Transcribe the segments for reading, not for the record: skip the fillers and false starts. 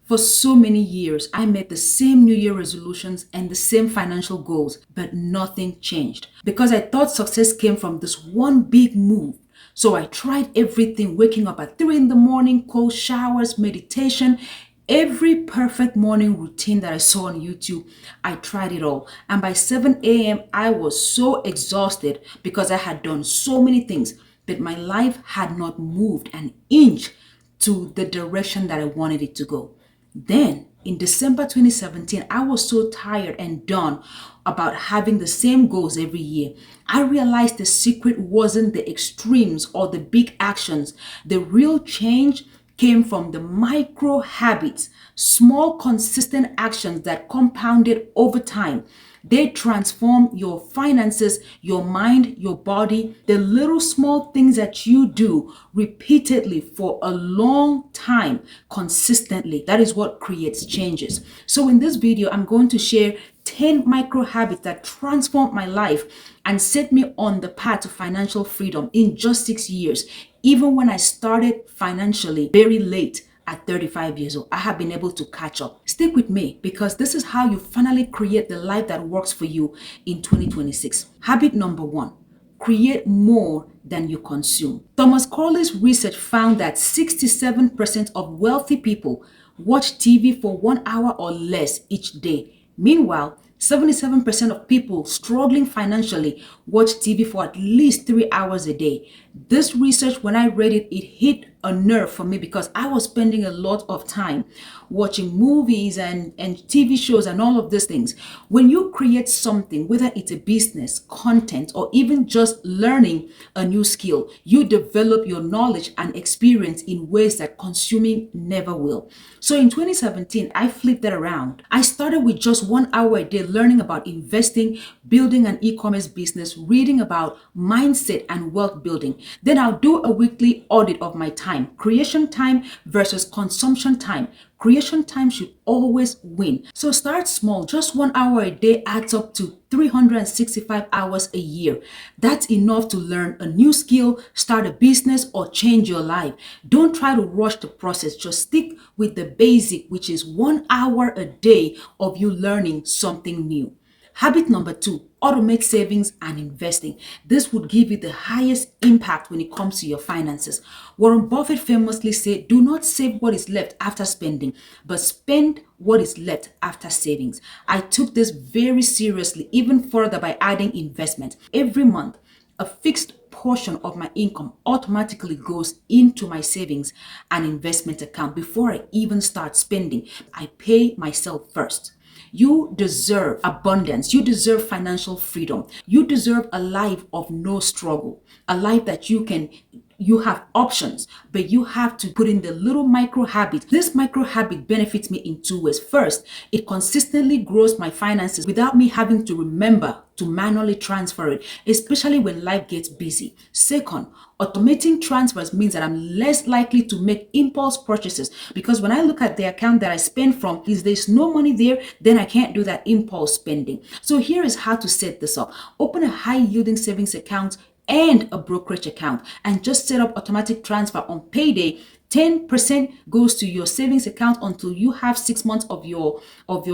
For so many years, I made the same New Year resolutions and the same financial goals, but nothing changed because I thought success came from this one big move. So I tried everything, waking up at 3 in the morning, cold showers, meditation, every perfect morning routine that I saw on YouTube. I tried it all. And by 7 a.m., I was so exhausted because I had done so many things, but my life had not moved an inch to the direction that I wanted it to go. Then in December 2017, I was so tired and done about having the same goals every year. I realized the secret wasn't the extremes or the big actions. The real change came from the micro habits, small consistent actions that compounded over time. They transform your finances, your mind, your body, the little small things that you do repeatedly for a long time, consistently. That is what creates changes. So in this video, I'm going to share 10 micro habits that transformed my life and set me on the path to financial freedom in just 6 years. Even when I started financially very late, at 35 years old, I have been able to catch up. Stick with me because this is how you finally create the life that works for you in 2026. Habit number 1, create more than you consume. Thomas Corley's research found that 67% of wealthy people watch TV for 1 hour or less each day. Meanwhile, 77% of people struggling financially watch TV for at least 3 hours a day. This research, when I read it, it hit a nerve for me because I was spending a lot of time watching movies and TV shows and all of these things. When you create something, whether it's a business, content, or even just learning a new skill, you develop your knowledge and experience in ways that consuming never will. So in 2017, I flipped that around. I started with just 1 hour a day learning about investing, building an e-commerce business, reading about mindset and wealth building. Then I'll do a weekly audit of my time, creation time versus consumption time. Creation time should always win. So start small. Just 1 hour a day adds up to 365 hours a year. That's enough to learn a new skill, start a business, or change your life. Don't try to rush the process. Just stick with the basic, which is 1 hour a day of you learning something new. Habit number 2, automate savings and investing. This would give you the highest impact when it comes to your finances. Warren Buffett famously said, do not save what is left after spending, but spend what is left after savings. I took this very seriously, even further by adding investment. Every month, a fixed portion of my income automatically goes into my savings and investment account before I even start spending. I pay myself first. You deserve abundance. You deserve financial freedom. You deserve a life of no struggle, a life that you have options, but you have to put in the little micro habit. This micro habit benefits me in 2 ways. First, it consistently grows my finances without me having to remember to manually transfer it, especially when life gets busy. Second, automating transfers means that I'm less likely to make impulse purchases because when I look at the account that I spend from, if there's no money there, then I can't do that impulse spending. So here is how to set this up. Open a high yielding savings account and a brokerage account and just set up automatic transfer on payday. 10% goes to your savings account until you have 6 months of your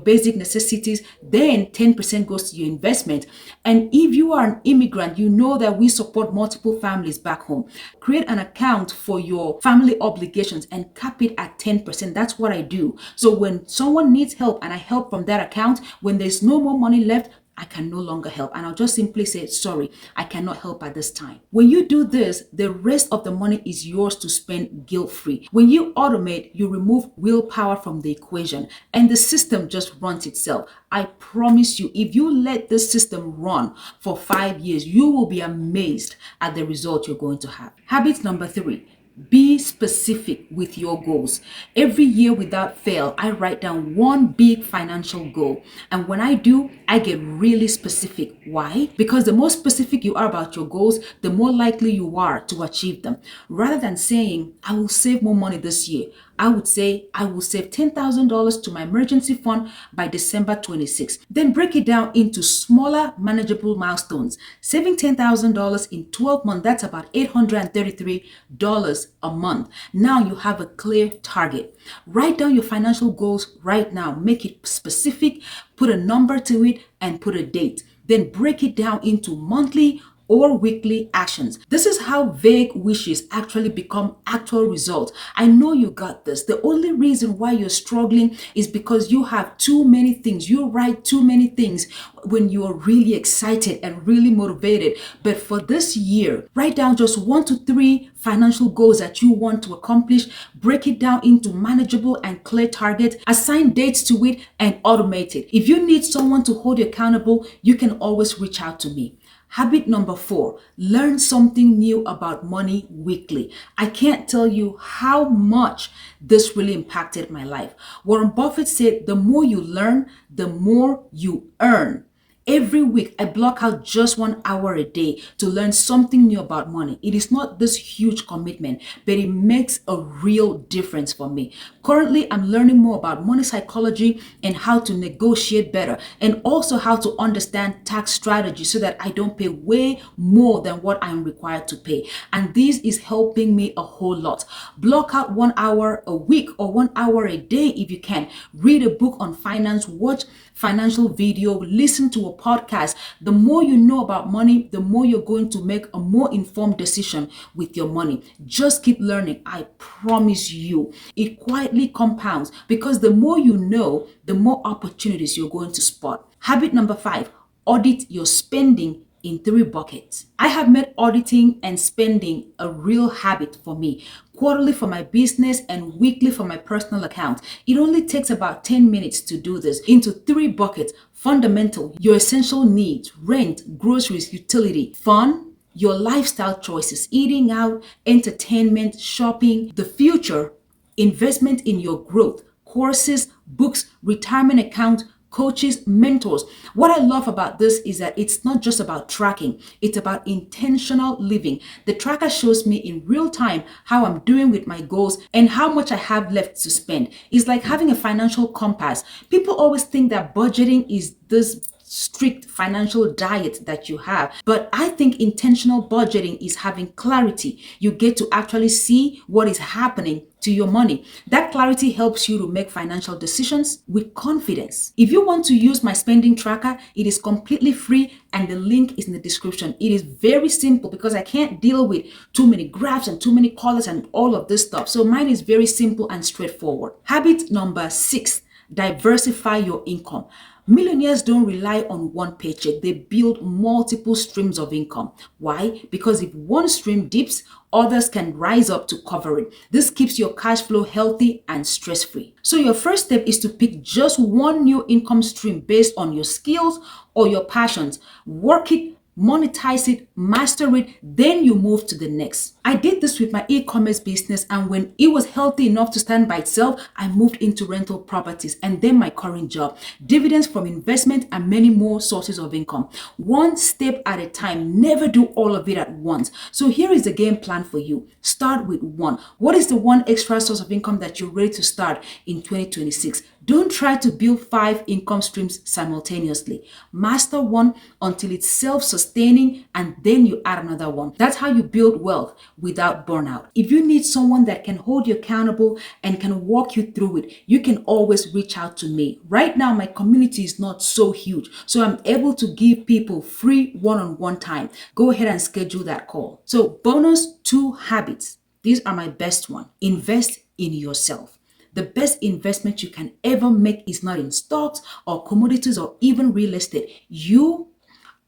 basic necessities. Then 10% goes to your investment. And if you are an immigrant, you know that we support multiple families back home. Create an account for your family obligations and cap it at 10%. That's what I do. So when someone needs help and I help from that account, when there's no more money left, I can no longer help. And I'll just simply say, sorry, I cannot help at this time. When you do this, the rest of the money is yours to spend guilt-free. When you automate, you remove willpower from the equation and the system just runs itself. I promise you, if you let this system run for 5 years, you will be amazed at the result you're going to have. Habit number 3. Be specific with your goals. Every year without fail, I write down one big financial goal. And when I do, I get really specific. Why? Because the more specific you are about your goals, the more likely you are to achieve them. Rather than saying, I will save more money this year, I would say I will save $10,000 to my emergency fund by December 26th. Then break it down into smaller, manageable milestones. Saving $10,000 in 12 months, that's about $833 a month. Now you have a clear target. Write down your financial goals right now. Make it specific, put a number to it, and put a date. Then break it down into monthly or weekly actions. This is how vague wishes actually become actual results. I know you got this. The only reason why you're struggling is because you have too many things. You write too many things when you are really excited and really motivated. But for this year, write down just 1 to 3 financial goals that you want to accomplish. Break it down into manageable and clear targets. Assign dates to it and automate it. If you need someone to hold you accountable, you can always reach out to me. Habit number 4, learn something new about money weekly. I can't tell you how much this really impacted my life. Warren Buffett said, the more you learn, the more you earn. Every week, I block out just 1 hour a day to learn something new about money. It is not this huge commitment, but it makes a real difference for me. Currently, I'm learning more about money psychology and how to negotiate better, and also how to understand tax strategy so that I don't pay way more than what I'm required to pay. And this is helping me a whole lot. Block out 1 hour a week or 1 hour a day if you can. Read a book on finance, watch financial video, listen to a podcast. The more you know about money, the more you're going to make a more informed decision with your money. Just keep learning. I promise you, it quietly compounds, because the more you know, the more opportunities you're going to spot. Habit number 5, audit your spending in 3 buckets. I have made auditing and spending a real habit for me. Quarterly for my business and weekly for my personal account. It only takes about 10 minutes to do this into 3 buckets. Fundamental, your essential needs, rent, groceries, utility, fun, your lifestyle choices, eating out, entertainment, shopping, the future, investment in your growth, courses, books, retirement account, coaches, mentors. What I love about this is that it's not just about tracking, it's about intentional living. The tracker shows me in real time how I'm doing with my goals and how much I have left to spend. It's like having a financial compass. People always think that budgeting is this strict financial diet that you have, but I think intentional budgeting is having clarity. You get to actually see what is happening to your money. That clarity helps you to make financial decisions with confidence. If you want to use my spending tracker, it is completely free and the link is in the description. It is very simple because I can't deal with too many graphs and too many colors and all of this stuff. So mine is very simple and straightforward. Habit number 6, diversify your income. Millionaires don't rely on one paycheck. They build multiple streams of income. Why? Because if one stream dips, others can rise up to cover it. This keeps your cash flow healthy and stress-free. So your first step is to pick just one new income stream based on your skills or your passions. Work it, monetize it, master it, then you move to the next. I did this with my e-commerce business, and when it was healthy enough to stand by itself, I moved into rental properties and then my current job, dividends from investment, and many more sources of income. One step at a time, never do all of it at once. So here is the game plan for you. Start with one. What is the one extra source of income that you're ready to start in 2026? Don't try to build 5 income streams simultaneously. Master one until it's self-sustaining, and then you add another one. That's how you build wealth without burnout. If you need someone that can hold you accountable and can walk you through it, you can always reach out to me. Right now, my community is not so huge, so I'm able to give people free one-on-one time. Go ahead and schedule that call. So bonus 2 habits. These are my best one. Invest in yourself. The best investment you can ever make is not in stocks or commodities or even real estate. You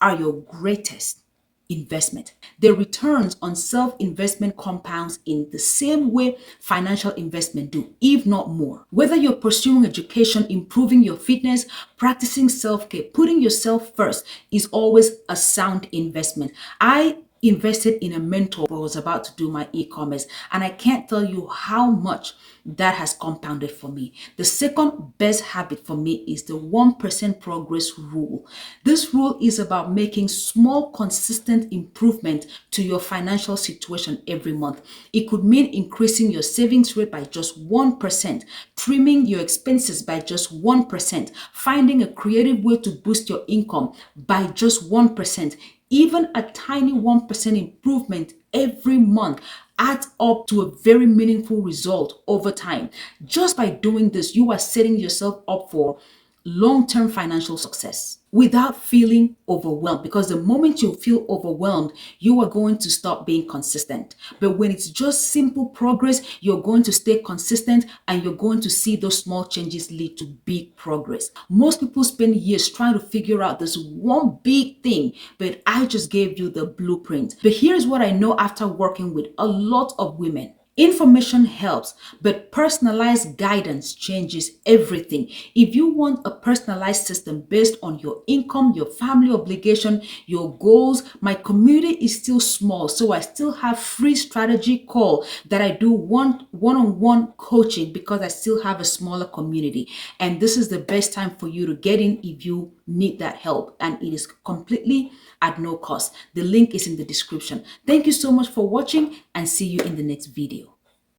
are your greatest investment. The returns on self-investment compounds in the same way financial investment do, if not more. Whether you're pursuing education, improving your fitness, practicing self-care, putting yourself first is always a sound investment. I invested in a mentor who was about to do my e-commerce, and I can't tell you how much that has compounded for me. The second best habit for me is the 1% progress rule. This rule is about making small, consistent improvement to your financial situation every month. It could mean increasing your savings rate by just 1%, trimming your expenses by just 1%, finding a creative way to boost your income by just 1%. Even a tiny 1% improvement every month adds up to a very meaningful result over time. Just by doing this, you are setting yourself up for long-term financial success without feeling overwhelmed, because the moment you feel overwhelmed, you are going to stop being consistent. But when it's just simple progress, you're going to stay consistent and you're going to see those small changes lead to big progress. Most people spend years trying to figure out this one big thing, but I just gave you the blueprint. But here's what I know after working with a lot of women. Information helps, but personalized guidance changes everything. If you want a personalized system based on your income, your family obligation, your goals, my community is still small, so I still have free strategy call that I do one-on-one coaching because I still have a smaller community. And this is the best time for you to get in if you need that help, and it is completely at no cost. The link is in the description. Thank you so much for watching, and see you in the next video.